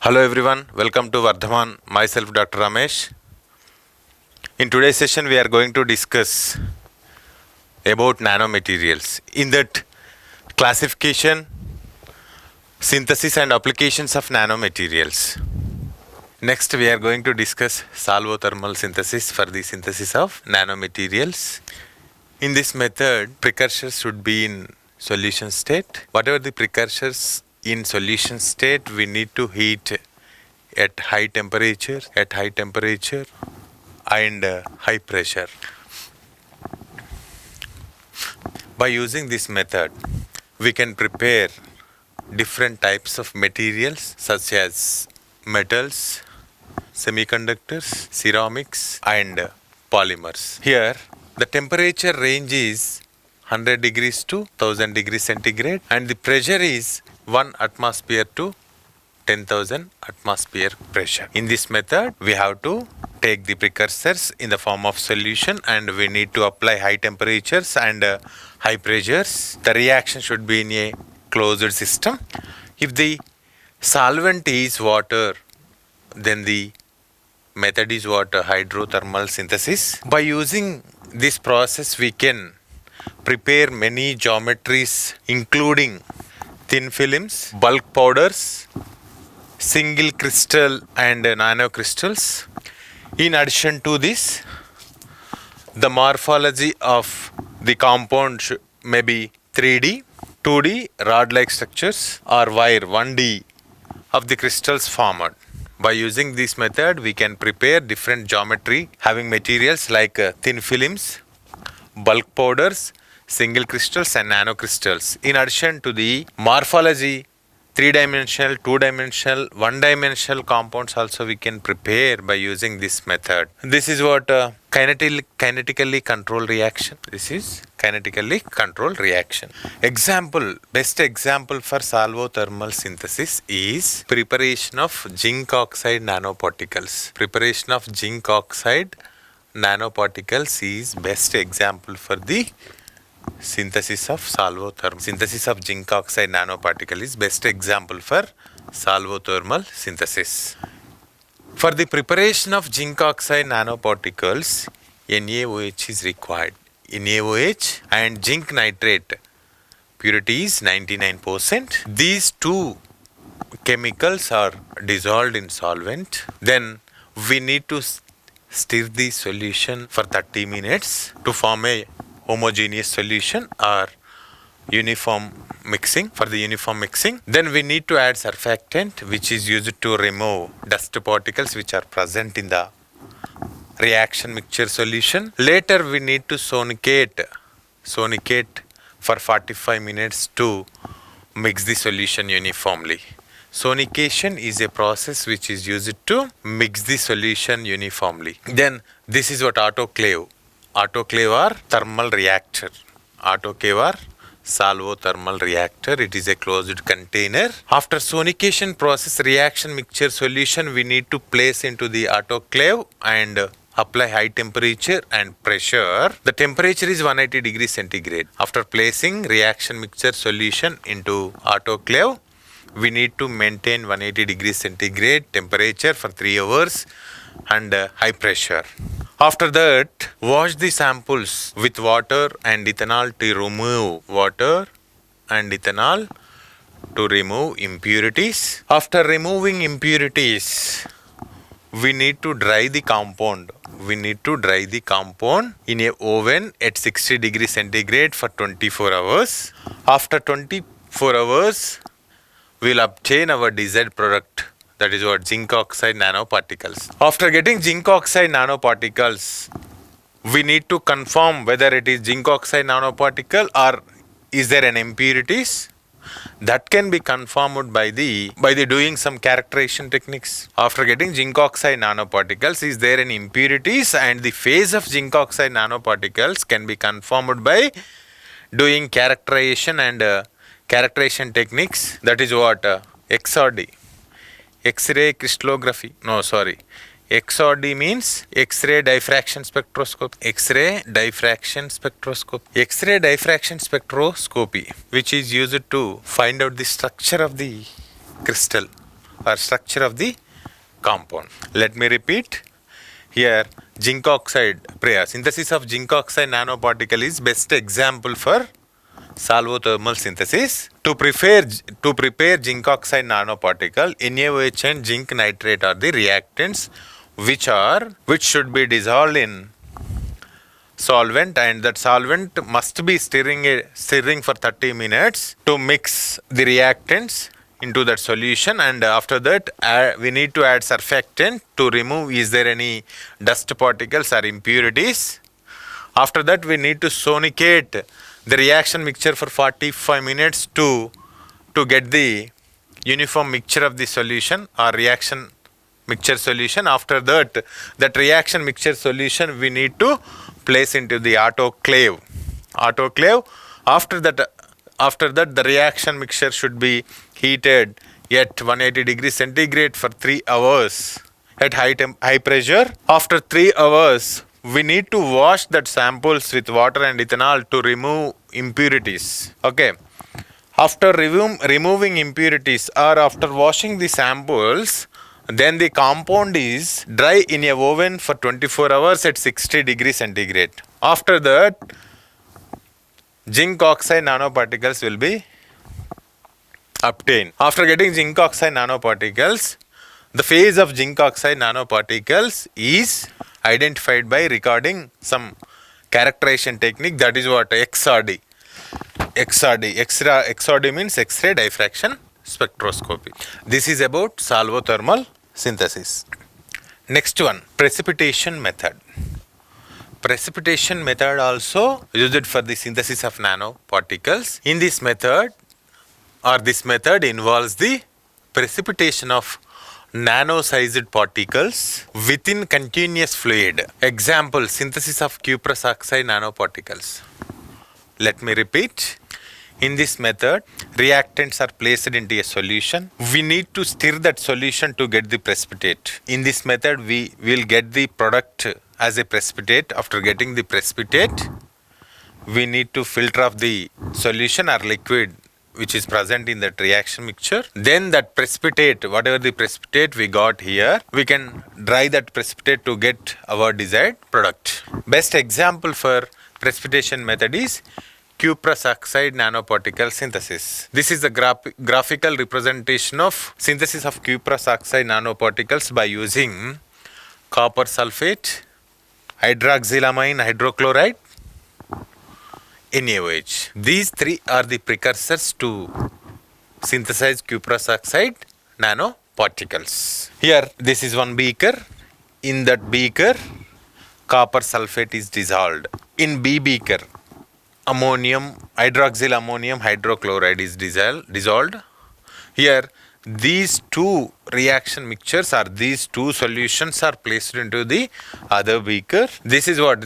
Hello everyone, welcome to Vardhaman. Myself Dr. Ramesh. In today's session we are going to discuss about nanomaterials. In that classification, synthesis and applications of nanomaterials. Next we are going to discuss solvothermal synthesis for the synthesis of nanomaterials. In this method, precursors should be in solution state. Whatever the precursors in solution state, we need to heat at high temperature and high pressure. By using this method, we can prepare different types of materials such as metals, semiconductors, ceramics and polymers. Here, the temperature range is 100 degrees to 1000 degrees centigrade and the pressure is 1 atmosphere to 10,000 atmosphere pressure. In this method, we have to take the precursors in the form of solution and we need to apply high temperatures and high pressures. The reaction should be in a closed system. If the solvent is water, then the method is what? Hydrothermal synthesis. By using this process, we can prepare many geometries including thin films, bulk powders, single crystal and nanocrystals. In addition to this, the morphology of the compound may be 3D, 2D rod-like structures or wire 1D of the crystals formed. By using this method, we can prepare different geometry having materials like thin films, bulk powders, single crystals and nanocrystals. In addition to the morphology, 3-dimensional, 2-dimensional, 1-dimensional compounds also we can prepare by using this method. This is what kinetically controlled reaction. This is kinetically controlled reaction. Example, best example for solvothermal synthesis is preparation of zinc oxide nanoparticles. Preparation of zinc oxide nanoparticles is best example for the synthesis of solvothermal. Synthesis of zinc oxide nanoparticle is best example for solvothermal synthesis. For the preparation of zinc oxide nanoparticles, NaOH is required. NaOH and zinc nitrate purity is 99%. These two chemicals are dissolved in solvent. Then we need to stir the solution for 30 minutes to form a homogeneous solution or uniform mixing. For the uniform mixing, then we need to add surfactant which is used to remove dust particles which are present in the reaction mixture solution. Later we need to sonicate for 45 minutes to mix the solution uniformly. Sonication is a process which is used to mix the solution uniformly. Then this is what autoclave. Autoclave or thermal reactor. Autoclave or solvothermal reactor. It is a closed container. After sonication process reaction mixture solution, we need to place into the autoclave and apply high temperature and pressure. The temperature is 180 degrees centigrade. After placing reaction mixture solution into autoclave, we need to maintain 180 degrees centigrade temperature for 3 hours and high pressure. After that, wash the samples with water and ethanol to remove impurities. After removing impurities, we need to dry the compound. In a oven at 60 degrees centigrade for 24 hours. After 24 hours, we will obtain our desired product. That is what zinc oxide nanoparticles. After getting zinc oxide nanoparticles, we need to confirm whether it is zinc oxide nanoparticle or is there an impurities. That can be confirmed by the doing some characterization techniques. After getting zinc oxide nanoparticles, is there an impurities, and the phase of zinc oxide nanoparticles can be confirmed by doing characterization and characterization techniques. That is what XRD. X-ray crystallography. XRD means X-ray diffraction spectroscopy. X-ray diffraction spectroscopy, which is used to find out the structure of the crystal or structure of the compound. Let me repeat. Here, zinc oxide synthesis of zinc oxide nanoparticle is best example for solvothermal synthesis. To prepare zinc oxide nanoparticle, NaOH and zinc nitrate are the reactants which should be dissolved in solvent, and that solvent must be stirring for 30 minutes to mix the reactants into that solution, and after that we need to add surfactant to remove is there any dust particles or impurities. After that we need to sonicate the reaction mixture for 45 minutes to get the uniform mixture of the solution or reaction mixture solution. After that reaction mixture solution we need to place into the autoclave. After that the reaction mixture should be heated at 180 degrees centigrade for 3 hours at high pressure. After 3 hours we need to wash that samples with water and ethanol to remove impurities. Okay. After removing impurities or after washing the samples, then the compound is dry in a oven for 24 hours at 60 degrees centigrade. After that, zinc oxide nanoparticles will be obtained. After getting zinc oxide nanoparticles, the phase of zinc oxide nanoparticles is identified by recording some characterization technique, that is what XRD. XRD means X-ray diffraction spectroscopy. This is about solvothermal synthesis. Next one, precipitation method. Precipitation method also used for the synthesis of nanoparticles. In this method involves the precipitation of nano-sized particles within continuous fluid. Example, synthesis of cuprous oxide nanoparticles. Let me repeat. In this method, reactants are placed into a solution. We need to stir that solution to get the precipitate. In this method, we will get the product as a precipitate. After getting the precipitate, we need to filter off the solution or liquid which is present in that reaction mixture. Then that precipitate, whatever the precipitate we got here, we can dry that precipitate to get our desired product. Best example for precipitation method is cuprous oxide nanoparticle synthesis. This is the graphical representation of synthesis of cuprous oxide nanoparticles by using copper sulfate, hydroxylamine hydrochloride, NaOH. These three are the precursors to synthesize cuprous oxide nanoparticles. Here, this is one beaker. In that beaker, copper sulfate is dissolved. In B beaker, hydroxyl ammonium hydrochloride is dissolved. Here, these two reaction mixtures or these two solutions are placed into the other beaker. This is what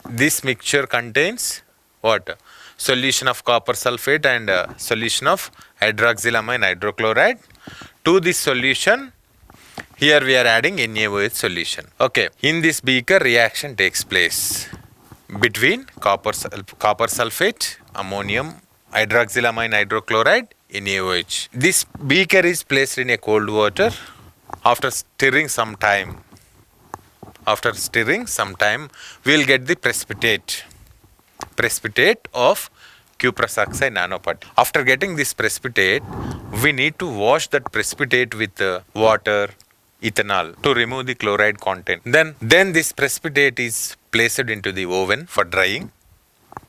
this mixture contains. What? Solution of copper sulfate and solution of hydroxylamine hydrochloride. To this solution, here we are adding NaOH solution. Okay. In this beaker, reaction takes place between copper sulfate, ammonium, hydroxylamine hydrochloride, NaOH. This beaker is placed in a cold water. After stirring some time, we will get the precipitate of cuprous oxide nanoparticle. After getting this precipitate, we need to wash that precipitate with water, ethanol to remove the chloride content. Then this precipitate is placed into the oven for drying.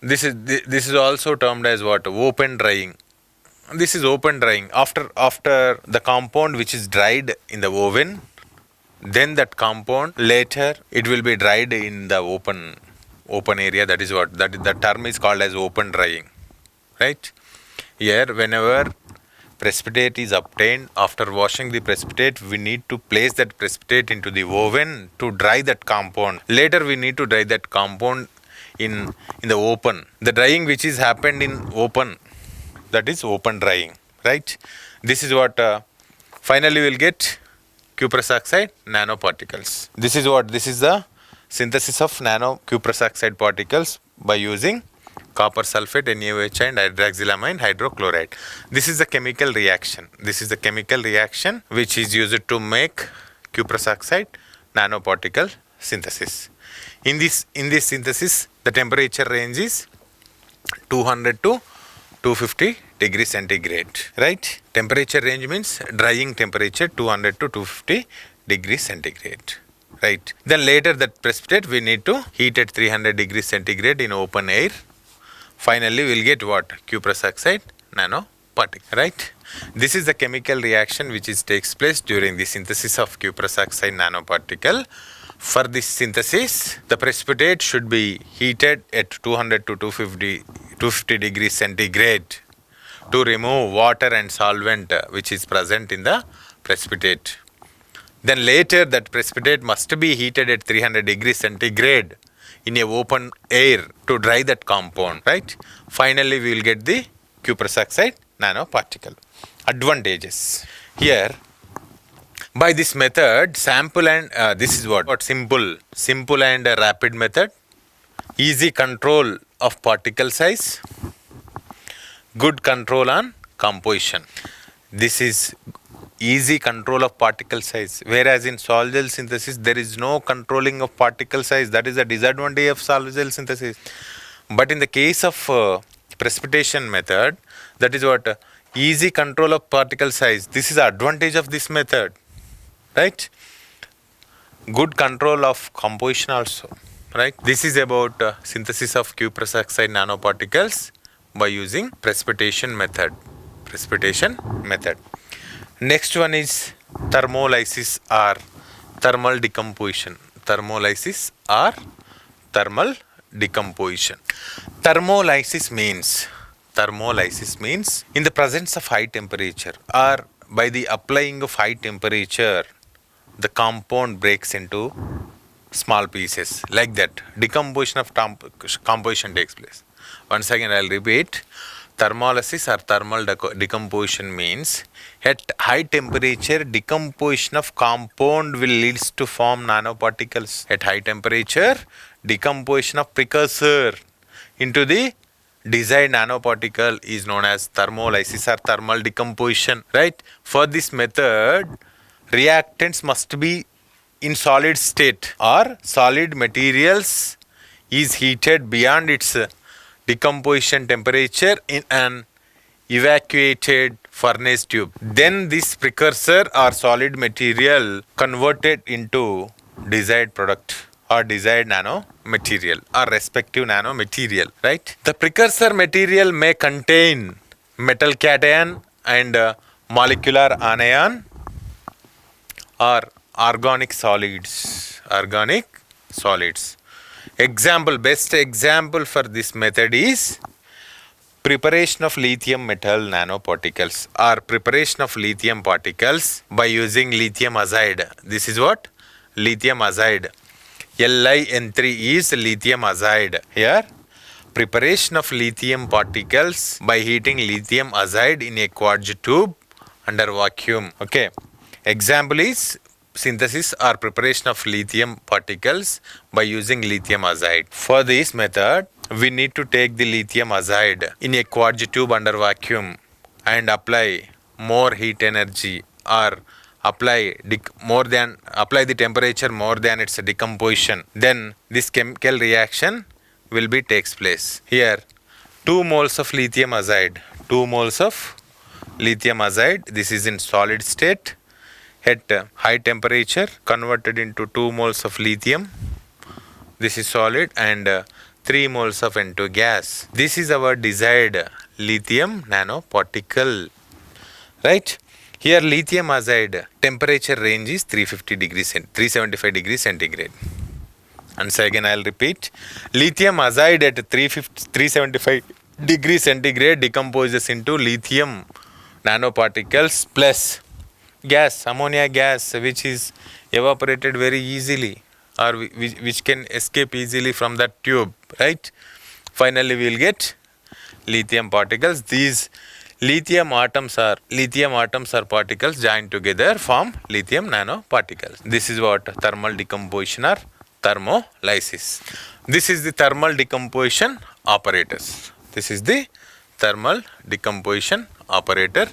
This is also termed as what? Open drying. This is open drying. After the compound which is dried in the oven, then that compound later it will be dried in the open area. That is what that term is called as open drying, right? Here, whenever precipitate is obtained, after washing the precipitate, we need to place that precipitate into the oven to dry that compound. Later we need to dry that compound in the open. The drying which is happened in open, that is open drying, right? This is what finally we will get cuprous oxide nanoparticles. This is the synthesis of cuprous oxide particles by using copper sulfate, NaOH and hydroxylamine hydrochloride. This is the chemical reaction. This is the chemical reaction which is used to make cuprous oxide nanoparticle synthesis. In this synthesis, the temperature range is 200 to 250 degrees centigrade, right? Temperature range means drying temperature 200 to 250 degrees centigrade, right? Then later that precipitate we need to heat at 300 degrees centigrade in open air. Finally, we will get what? Cuprous oxide nanoparticle, right? This is the chemical reaction which takes place during the synthesis of cuprous oxide nanoparticle. For this synthesis, the precipitate should be heated at 200 to 250 degrees centigrade to remove water and solvent which is present in the precipitate. Then later that precipitate must be heated at 300 degrees centigrade in a open air to dry that compound, right? Finally, we will get the cuprous oxide nanoparticle. Advantages. Here, by this method, sample and this is what simple and rapid method, easy control of particle size, good control on composition. This is easy control of particle size, whereas in sol-gel synthesis there is no controlling of particle size. That is a disadvantage of sol-gel synthesis. But in the case of precipitation method, that is what easy control of particle size. This is the advantage of this method, right? Good control of composition also, right? This is about synthesis of cuprous oxide nanoparticles by using precipitation method. Next one is thermolysis or thermal decomposition. Thermolysis means in the presence of high temperature or by the applying of high temperature, the compound breaks into small pieces. Like that, decomposition of composition takes place. Once again, I will repeat. Thermolysis or thermal decomposition means at high temperature, decomposition of compound will leads to form nanoparticles. At high temperature, decomposition of precursor into the desired nanoparticle is known as thermolysis or thermal decomposition, right? For this method, reactants must be in solid state or solid materials is heated beyond its decomposition temperature in an evacuated furnace tube. Then this precursor or solid material converted into desired product or desired nanomaterial or respective nanomaterial, right? The precursor material may contain metal cation and molecular anion or organic solids. Best example for this method is preparation of lithium metal nanoparticles or preparation of lithium particles by using lithium azide. This is what? Lithium azide. LiN3 is lithium azide. Here, preparation of lithium particles by heating lithium azide in a quartz tube under vacuum. Okay. Example is synthesis or preparation of lithium particles by using lithium azide. For this method, we need to take the lithium azide in a quartz tube under vacuum and apply more heat energy or apply the temperature more than its decomposition. Then this chemical reaction will be takes place. Here, 2 moles of lithium azide. This is in solid state. At high temperature converted into 2 moles of lithium. This is solid and 3 moles of N2 gas. This is our desired lithium nanoparticle, right? Here lithium azide temperature range is 375 degrees centigrade. And so again I will repeat. Lithium azide at 375 degrees centigrade decomposes into lithium nanoparticles plus gas, ammonia gas, which is evaporated very easily or which can escape easily from that tube, right? Finally, we will get lithium particles. These lithium atoms are particles joined together form lithium nanoparticles. This is what thermal decomposition or thermolysis. This is the thermal decomposition operators. This is the thermal decomposition operator.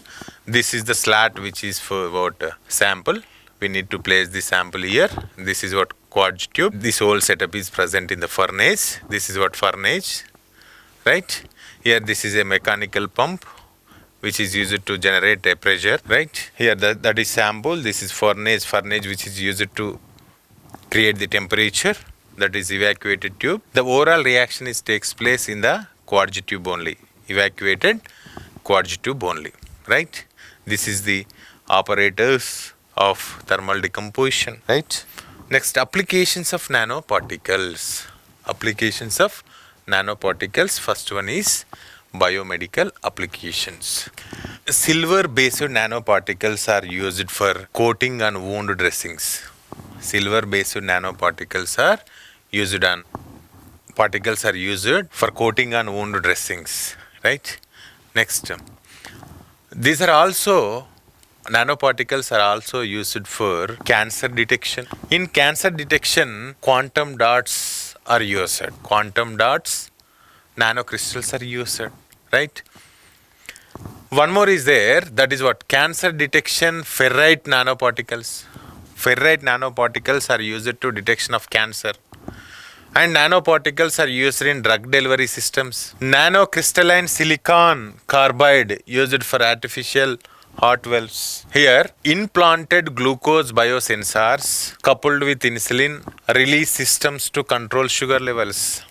This is the slat which is for what sample. We need to place the sample here. This is what quartz tube. This whole setup is present in the furnace. This is what furnace, right? Here this is a mechanical pump which is used to generate a pressure, right? Here that is sample. This is furnace which is used to create the temperature. That is evacuated tube. The overall reaction takes place in the quartz tube only, evacuated quartz tube only, right? This is the operators of thermal decomposition, right? Next, applications of nanoparticles. Applications of nanoparticles. First one is biomedical applications. Silver based nanoparticles are used for coating on wound dressings. Silver based nanoparticles are used for coating on wound dressings, right? Next, these are also nanoparticles are also used for cancer detection. In cancer detection, quantum dots are used. Quantum dots, nanocrystals are used, right? One more is there, that is what? Cancer detection, ferrite nanoparticles. Ferrite nanoparticles are used to detection of cancer. And nanoparticles are used in drug delivery systems. Nanocrystalline silicon carbide used for artificial heart valves. Here, implanted glucose biosensors coupled with insulin release systems to control sugar levels.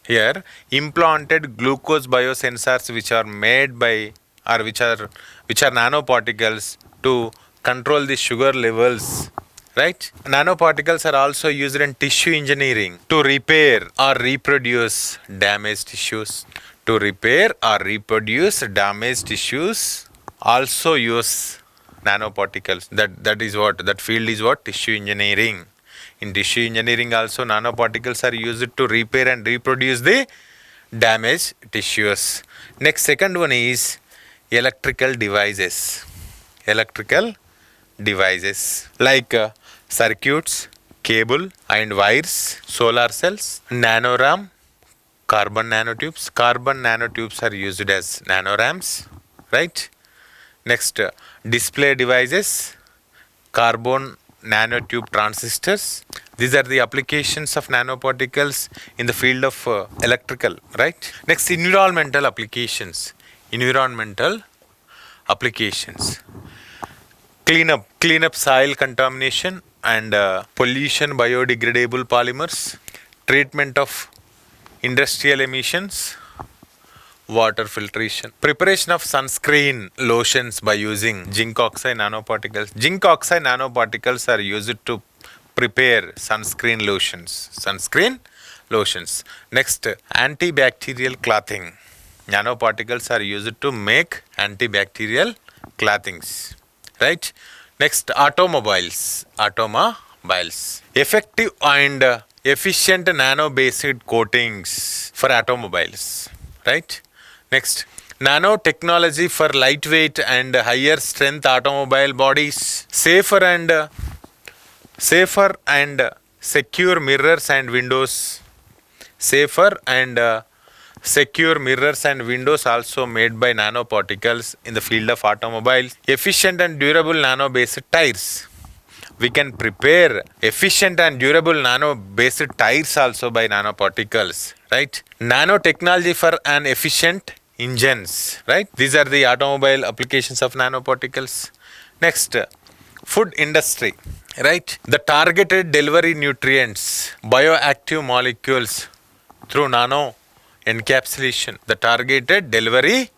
Here, implanted glucose biosensors which are made by or which are nanoparticles to control the sugar levels, right? Nanoparticles are also used in tissue engineering to repair or reproduce damaged tissues. To repair or reproduce damaged tissues, also use nanoparticles. That field is what? Tissue engineering. In tissue engineering also nanoparticles are used to repair and reproduce the damaged tissues. Next, second one is electrical devices. Electrical devices like circuits, cable and wires, solar cells, nanoram, carbon nanotubes. Carbon nanotubes are used as nanorams, right? Next, display devices, carbon nanotube transistors. These are the applications of nanoparticles in the field of electrical, right? Next, environmental applications. Environmental applications. Cleanup soil contamination and pollution biodegradable polymers. Treatment of industrial emissions. Water filtration. Preparation of sunscreen lotions by using zinc oxide nanoparticles. Zinc oxide nanoparticles are used to prepare sunscreen lotions. Sunscreen lotions. Next, antibacterial clothing. Nanoparticles are used to make antibacterial clothings, right? Next, automobiles. Effective and efficient nano-based coatings for automobiles, right? Next, nanotechnology for lightweight and higher strength automobile bodies. Safer and secure mirrors and windows. Safer and secure mirrors and windows also made by nanoparticles in the field of automobiles. Efficient and durable nano-based tires. We can prepare efficient and durable nano-based tires also by nanoparticles, right? Nanotechnology for an efficient engines, right? These are the automobile applications of nanoparticles. Next, food industry, right? The targeted delivery nutrients, bioactive molecules through nano encapsulation. The targeted delivery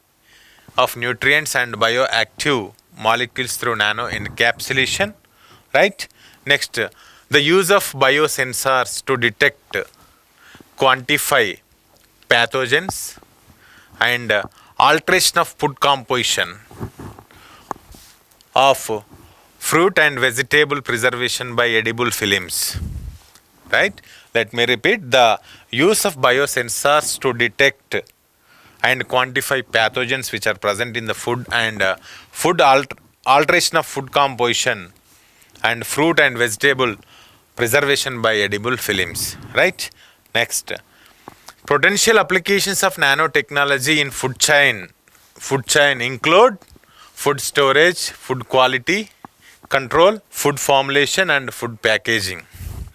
of nutrients and bioactive molecules through nano encapsulation, right? Next, the use of biosensors to detect, quantify pathogens and alteration of food composition of fruit and vegetable preservation by edible films, right? Let me repeat, the use of biosensors to detect and quantify pathogens which are present in the food and alteration of food composition and fruit and vegetable preservation by edible films, right? Next, Potential applications of nanotechnology in food chain include food storage, food quality control, food formulation and food packaging.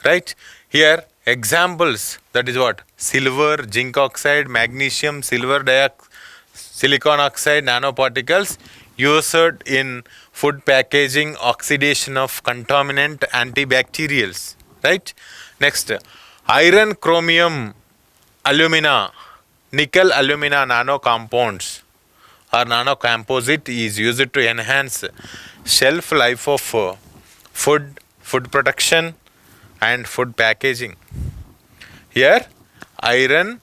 Right? Here examples, that is what? Silver, zinc oxide, magnesium, silicon oxide nanoparticles used in food packaging, oxidation of contaminant, antibacterials. Right? Next, iron, chromium, alumina, nickel, alumina nano compounds or nano composite is used to enhance shelf life of food production and food packaging. Here, iron,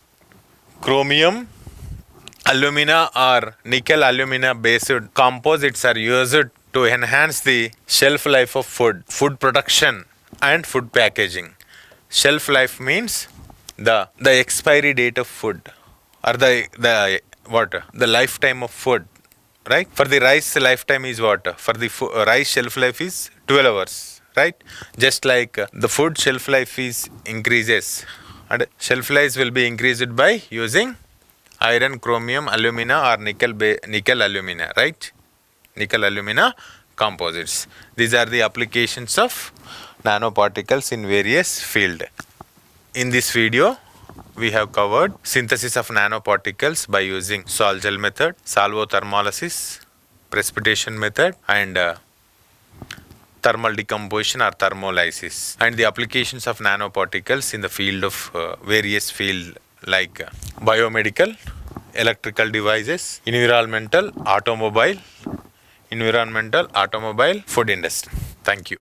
chromium, alumina or nickel alumina based composites are used to enhance the shelf life of food production and food packaging. Shelf life means the expiry date of food or the what? The lifetime of food, right? For the rice, lifetime is what? For the rice, shelf life is 12 hours, right? Just like the food shelf life is increases, and shelf life will be increased by using iron, chromium, alumina or nickel alumina, right? Nickel alumina composites. These are the applications of nanoparticles in various field. In this video, we have covered synthesis of nanoparticles by using sol-gel method, salvothermolysis, precipitation method and thermal decomposition or thermolysis, and the applications of nanoparticles in the field of various field like biomedical, electrical devices, environmental, automobile, food industry. Thank you.